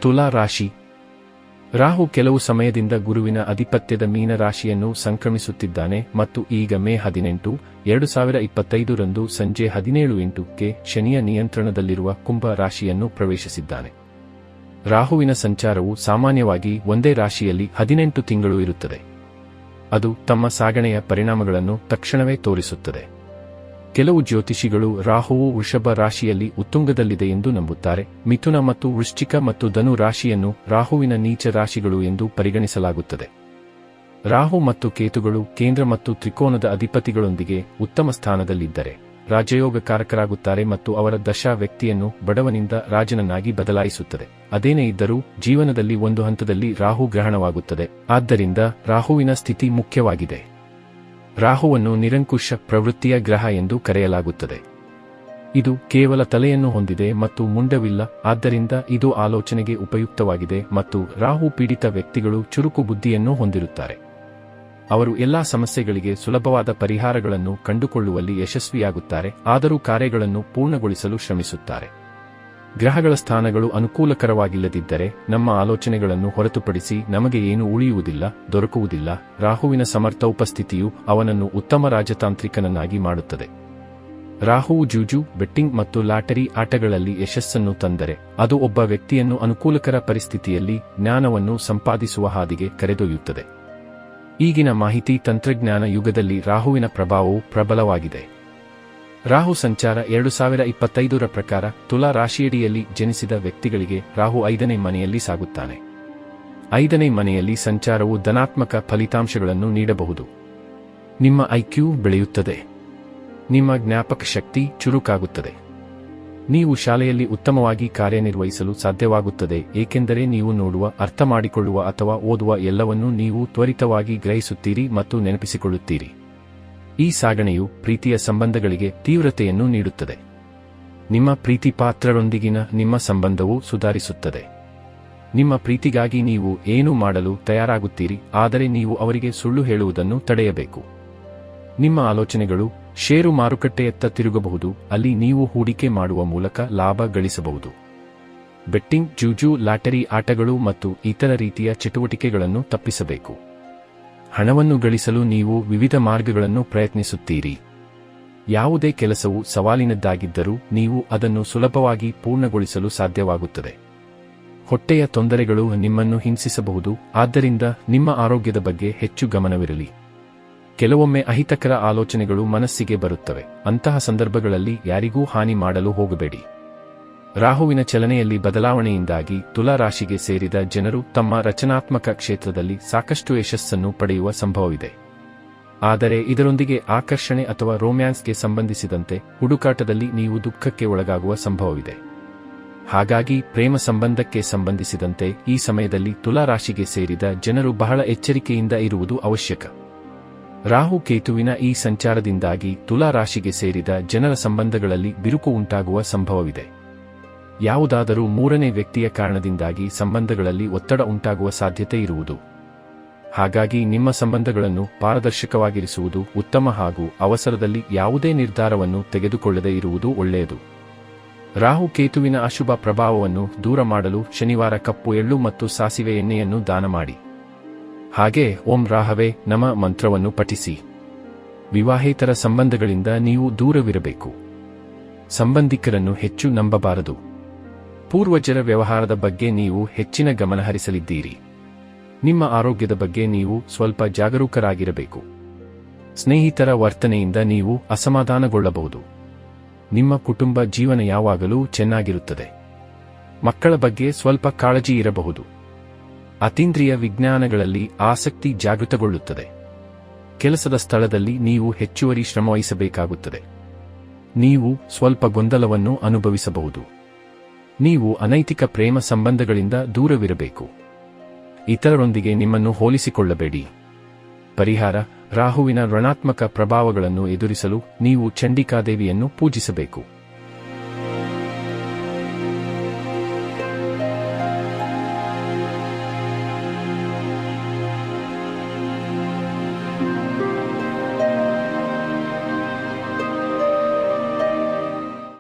ತುಲಾ ರಾಶಿ. ರಾಹು ಕೆಲವು ಸಮಯದಿಂದ ಗುರುವಿನ ಅಧಿಪತ್ಯದ ಮೀನ ರಾಶಿಯನ್ನು ಸಂಕ್ರಮಿಸುತ್ತಿದ್ದಾನೆ ಮತ್ತು ಈಗ ಮೇ 18, 2025 ರಂದು ಸಂಜೆ 17:08ಕ್ಕೆ ಶನಿಯ ನಿಯಂತ್ರಣದಲ್ಲಿರುವ ಕುಂಭ ರಾಶಿಯನ್ನು ಪ್ರವೇಶಿಸಿದ್ದಾನೆ. ರಾಹುವಿನ ಸಂಚಾರವು ಸಾಮಾನ್ಯವಾಗಿ ಒಂದೇ ರಾಶಿಯಲ್ಲಿ 18 ತಿಂಗಳು ಇರುತ್ತದೆ. ಅದು ತಮ್ಮ ಸಾಗಣೆಯ ಪರಿಣಾಮಗಳನ್ನು ತಕ್ಷಣವೇ ತೋರಿಸುತ್ತದೆ. ಕೆಲವು ಜ್ಯೋತಿಷಿಗಳು ರಾಹುವು ವೃಷಭ ರಾಶಿಯಲ್ಲಿ ಉತ್ತುಂಗದಲ್ಲಿದೆ ಎಂದು ನಂಬುತ್ತಾರೆ. ಮಿಥುನ ಮತ್ತು ವೃಶ್ಚಿಕ ಮತ್ತು ಧನು ರಾಶಿಯನ್ನು ರಾಹುವಿನ ನೀಚ ರಾಶಿಗಳು ಎಂದು ಪರಿಗಣಿಸಲಾಗುತ್ತದೆ. ರಾಹು ಮತ್ತು ಕೇತುಗಳು ಕೇಂದ್ರ ಮತ್ತು ತ್ರಿಕೋನದ ಅಧಿಪತಿಗಳೊಂದಿಗೆ ಉತ್ತಮ ಸ್ಥಾನದಲ್ಲಿದ್ದರೆ ರಾಜಯೋಗಕಾರಕರಾಗುತ್ತಾರೆ ಮತ್ತು ಅವರ ದಶಾ ವ್ಯಕ್ತಿಯನ್ನು ಬಡವನಿಂದ ರಾಜನನ್ನಾಗಿ ಬದಲಾಯಿಸುತ್ತದೆ. ಅದೇನೇ ಇದ್ದರೂ ಜೀವನದಲ್ಲಿ ಒಂದು ಹಂತದಲ್ಲಿ ರಾಹು ಗ್ರಹಣವಾಗುತ್ತದೆ. ಆದ್ದರಿಂದ ರಾಹುವಿನ ಸ್ಥಿತಿ ಮುಖ್ಯವಾಗಿದೆ. ರಾಹುವನ್ನು ನಿರಂಕುಶ ಪ್ರವೃತ್ತಿಯ ಗ್ರಹ ಎಂದು ಕರೆಯಲಾಗುತ್ತದೆ. ಇದು ಕೇವಲ ತಲೆಯನ್ನು ಹೊಂದಿದೆ ಮತ್ತು ಮುಂಡವಿಲ್ಲ, ಆದ್ದರಿಂದ ಇದು ಆಲೋಚನೆಗೆ ಉಪಯುಕ್ತವಾಗಿದೆ ಮತ್ತು ರಾಹು ಪೀಡಿತ ವ್ಯಕ್ತಿಗಳು ಚುರುಕು ಬುದ್ಧಿಯನ್ನು ಹೊಂದಿರುತ್ತಾರೆ. ಅವರು ಎಲ್ಲಾ ಸಮಸ್ಯೆಗಳಿಗೆ ಸುಲಭವಾದ ಪರಿಹಾರಗಳನ್ನು ಕಂಡುಕೊಳ್ಳುವಲ್ಲಿ ಯಶಸ್ವಿಯಾಗುತ್ತಾರೆ, ಆದರೂ ಕಾರ್ಯಗಳನ್ನು ಪೂರ್ಣಗೊಳಿಸಲು ಶ್ರಮಿಸುತ್ತಾರೆ. ಗ್ರಹಗಳ ಸ್ಥಾನಗಳು ಅನುಕೂಲಕರವಾಗಿಲ್ಲದಿದ್ದರೆ ನಮ್ಮ ಆಲೋಚನೆಗಳನ್ನು ಹೊರತುಪಡಿಸಿ ನಮಗೆ ಏನೂ ಉಳಿಯುವುದಿಲ್ಲ, ದೊರಕುವುದಿಲ್ಲ. ರಾಹುವಿನ ಸಮರ್ಥ ಉಪಸ್ಥಿತಿಯು ಅವನನ್ನು ಉತ್ತಮ ರಾಜತಾಂತ್ರಿಕನನ್ನಾಗಿ ಮಾಡುತ್ತದೆ. ರಾಹುವು ಜೂಜು, ಬೆಟ್ಟಿಂಗ್ ಮತ್ತು ಲಾಟರಿ ಆಟಗಳಲ್ಲಿ ಯಶಸ್ಸನ್ನು ತಂದರೆ ಅದು ಒಬ್ಬ ವ್ಯಕ್ತಿಯನ್ನು ಅನುಕೂಲಕರ ಪರಿಸ್ಥಿತಿಯಲ್ಲಿ ಜ್ಞಾನವನ್ನು ಸಂಪಾದಿಸುವ ಹಾದಿಗೆ ಕರೆದೊಯ್ಯುತ್ತದೆ. ಈಗಿನ ಮಾಹಿತಿ ತಂತ್ರಜ್ಞಾನ ಯುಗದಲ್ಲಿ ರಾಹುವಿನ ಪ್ರಭಾವವು ಪ್ರಬಲವಾಗಿದೆ. ರಾಹು ಸಂಚಾರ 2025ರ ಪ್ರಕಾರ ತುಲಾ ರಾಶಿಯಡಿಯಲ್ಲಿ ಜನಿಸಿದ ವ್ಯಕ್ತಿಗಳಿಗೆ ರಾಹು 5ನೇ ಮನೆಯಲ್ಲಿ ಸಾಗುತ್ತಾನೆ. 5ನೇ ಮನೆಯಲ್ಲಿ ಸಂಚಾರವು ಧನಾತ್ಮಕ ಫಲಿತಾಂಶಗಳನ್ನು ನೀಡಬಹುದು. ನಿಮ್ಮ ಐಕ್ಯೂ ಬೆಳೆಯುತ್ತದೆ. ನಿಮ್ಮ ಜ್ಞಾಪಕ ಶಕ್ತಿ ಚುರುಕಾಗುತ್ತದೆ. ನೀವು ಶಾಲೆಯಲ್ಲಿ ಉತ್ತಮವಾಗಿ ಕಾರ್ಯನಿರ್ವಹಿಸಲು ಸಾಧ್ಯವಾಗುತ್ತದೆ, ಏಕೆಂದರೆ ನೀವು ನೋಡುವ, ಅರ್ಥಮಾಡಿಕೊಳ್ಳುವ ಅಥವಾ ಓದುವ ಎಲ್ಲವನ್ನೂ ನೀವು ತ್ವರಿತವಾಗಿ ಗ್ರಹಿಸುತ್ತೀರಿ ಮತ್ತು ನೆನಪಿಸಿಕೊಳ್ಳುತ್ತೀರಿ. ಈ ಸಾಗಣೆಯು ಪ್ರೀತಿಯ ಸಂಬಂಧಗಳಿಗೆ ತೀವ್ರತೆಯನ್ನು ನೀಡುತ್ತದೆ. ನಿಮ್ಮ ಪ್ರೀತಿ ಪಾತ್ರರೊಂದಿಗಿನ ನಿಮ್ಮ ಸಂಬಂಧವು ಸುಧಾರಿಸುತ್ತದೆ. ನಿಮ್ಮ ಪ್ರೀತಿಗಾಗಿ ನೀವು ಏನು ಮಾಡಲು ತಯಾರಾಗುತ್ತೀರಿ, ಆದರೆ ನೀವು ಅವರಿಗೆ ಸುಳ್ಳು ಹೇಳುವುದನ್ನು ತಡೆಯಬೇಕು. ನಿಮ್ಮ ಆಲೋಚನೆಗಳು ಷೇರು ಮಾರುಕಟ್ಟೆಯತ್ತ ತಿರುಗಬಹುದು, ಅಲ್ಲಿ ನೀವು ಹೂಡಿಕೆ ಮಾಡುವ ಮೂಲಕ ಲಾಭ ಗಳಿಸಬಹುದು. ಬೆಟ್ಟಿಂಗ್, ಜೂಜು, ಲಾಟರಿ ಆಟಗಳು ಮತ್ತು ಇತರ ರೀತಿಯ ಚಟುವಟಿಕೆಗಳನ್ನು ತಪ್ಪಿಸಬೇಕು. ಹಣವನ್ನು ಗಳಿಸಲು ನೀವು ವಿವಿಧ ಮಾರ್ಗಗಳನ್ನು ಪ್ರಯತ್ನಿಸುತ್ತೀರಿ. ಯಾವುದೇ ಕೆಲಸವು ಸವಾಲಿನದ್ದಾಗಿದ್ದರೂ ನೀವು ಅದನ್ನು ಸುಲಭವಾಗಿ ಪೂರ್ಣಗೊಳಿಸಲು ಸಾಧ್ಯವಾಗುತ್ತದೆ. ಹೊಟ್ಟೆಯ ತೊಂದರೆಗಳು ನಿಮ್ಮನ್ನು ಹಿಂಸಿಸಬಹುದು, ಆದ್ದರಿಂದ ನಿಮ್ಮ ಆರೋಗ್ಯದ ಬಗ್ಗೆ ಹೆಚ್ಚು ಗಮನವಿರಲಿ. ಕೆಲವೊಮ್ಮೆ ಅಹಿತಕರ ಆಲೋಚನೆಗಳು ಮನಸ್ಸಿಗೆ ಬರುತ್ತವೆ. ಅಂತಹ ಸಂದರ್ಭಗಳಲ್ಲಿ ಯಾರಿಗೂ ಹಾನಿ ಮಾಡಲು ಹೋಗಬೇಡಿ. ರಾಹುವಿನ ಚಲನೆಯಲ್ಲಿ ಬದಲಾವಣೆಯಿಂದಾಗಿ ತುಲಾ ರಾಶಿಗೆ ಸೇರಿದ ಜನರು ತಮ್ಮ ರಚನಾತ್ಮಕ ಕ್ಷೇತ್ರದಲ್ಲಿ ಸಾಕಷ್ಟು ಯಶಸ್ಸನ್ನು ಪಡೆಯುವ ಸಂಭವವಿದೆ. ಆದರೆ ಇದರೊಂದಿಗೆ ಆಕರ್ಷಣೆ ಅಥವಾ ರೊಮ್ಯಾನ್ಸ್ಗೆ ಸಂಬಂಧಿಸಿದಂತೆ ಹುಡುಕಾಟದಲ್ಲಿ ನೀವು ದುಃಖಕ್ಕೆ ಒಳಗಾಗುವ ಸಂಭವವಿದೆ. ಹಾಗಾಗಿ ಪ್ರೇಮ ಸಂಬಂಧಕ್ಕೆ ಸಂಬಂಧಿಸಿದಂತೆ ಈ ಸಮಯದಲ್ಲಿ ತುಲಾ ರಾಶಿಗೆ ಸೇರಿದ ಜನರು ಬಹಳ ಎಚ್ಚರಿಕೆಯಿಂದ ಇರುವುದು ಅವಶ್ಯಕ. ರಾಹು ಕೇತುವಿನ ಈ ಸಂಚಾರದಿಂದಾಗಿ ತುಲಾ ರಾಶಿಗೆ ಸೇರಿದ ಜನರ ಸಂಬಂಧಗಳಲ್ಲಿ ಬಿರುಕು ಉಂಟಾಗುವ ಸಂಭವವಿದೆ. ಯಾವುದಾದರೂ ಮೂರನೇ ವ್ಯಕ್ತಿಯ ಕಾರಣದಿಂದಾಗಿ ಸಂಬಂಧಗಳಲ್ಲಿ ಒತ್ತಡ ಉಂಟಾಗುವ ಸಾಧ್ಯತೆ ಇರುವುದು. ಹಾಗಾಗಿ ನಿಮ್ಮ ಸಂಬಂಧಗಳನ್ನು ಪಾರದರ್ಶಕವಾಗಿರಿಸುವುದು ಉತ್ತಮ ಹಾಗೂ ಅವಸರದಲ್ಲಿ ಯಾವುದೇ ನಿರ್ಧಾರವನ್ನು ತೆಗೆದುಕೊಳ್ಳದೇ ಇರುವುದು ಒಳ್ಳೆಯದು. ರಾಹು ಕೇತುವಿನ ಅಶುಭ ಪ್ರಭಾವವನ್ನು ದೂರ ಮಾಡಲು ಶನಿವಾರ ಕಪ್ಪು ಎಳ್ಳು ಮತ್ತು ಸಾಸಿವೆ ಎಣ್ಣೆಯನ್ನು ದಾನ ಮಾಡಿ. ಹಾಗೆ ಓಂ ರಾಹವೇ ನಮ ಮಂತ್ರವನ್ನು ಪಠಿಸಿ. ವಿವಾಹೇತರ ಸಂಬಂಧಗಳಿಂದ ನೀವು ದೂರವಿರಬೇಕು. ಸಂಬಂಧಿಕರನ್ನು ಹೆಚ್ಚು ನಂಬಬಾರದು. ಪೂರ್ವಜರ ವ್ಯವಹಾರದ ಬಗ್ಗೆ ನೀವು ಹೆಚ್ಚಿನ ಗಮನಹರಿಸಲಿದ್ದೀರಿ. ನಿಮ್ಮ ಆರೋಗ್ಯದ ಬಗ್ಗೆ ನೀವು ಸ್ವಲ್ಪ ಜಾಗರೂಕರಾಗಿರಬೇಕು. ಸ್ನೇಹಿತರ ವರ್ತನೆಯಿಂದ ನೀವು ಅಸಮಾಧಾನಗೊಳ್ಳಬಹುದು. ನಿಮ್ಮ ಕುಟುಂಬ ಜೀವನ ಯಾವಾಗಲೂ ಚೆನ್ನಾಗಿರುತ್ತದೆ. ಮಕ್ಕಳ ಬಗ್ಗೆ ಸ್ವಲ್ಪ ಕಾಳಜಿ ಇರಬಹುದು. ಅತೀಂದ್ರಿಯ ವಿಜ್ಞಾನಗಳಲ್ಲಿ ಆಸಕ್ತಿ ಜಾಗೃತಗೊಳ್ಳುತ್ತದೆ. ಕೆಲಸದ ಸ್ಥಳದಲ್ಲಿ ನೀವು ಹೆಚ್ಚುವರಿ ಶ್ರಮವಹಿಸಬೇಕಾಗುತ್ತದೆ. ನೀವು ಸ್ವಲ್ಪ ಗೊಂದಲವನ್ನು ಅನುಭವಿಸಬಹುದು. ನೀವು ಅನೈತಿಕ ಪ್ರೇಮ ಸಂಬಂಧಗಳಿಂದ ದೂರವಿರಬೇಕು. ಇತರರೊಂದಿಗೆ ನಿಮ್ಮನ್ನು ಹೋಲಿಸಿಕೊಳ್ಳಬೇಡಿ. ಪರಿಹಾರ: ರಾಹುವಿನ ಋಣಾತ್ಮಕ ಪ್ರಭಾವಗಳನ್ನು ಎದುರಿಸಲು ನೀವು ಚಂಡಿಕಾದೇವಿಯನ್ನು ಪೂಜಿಸಬೇಕು.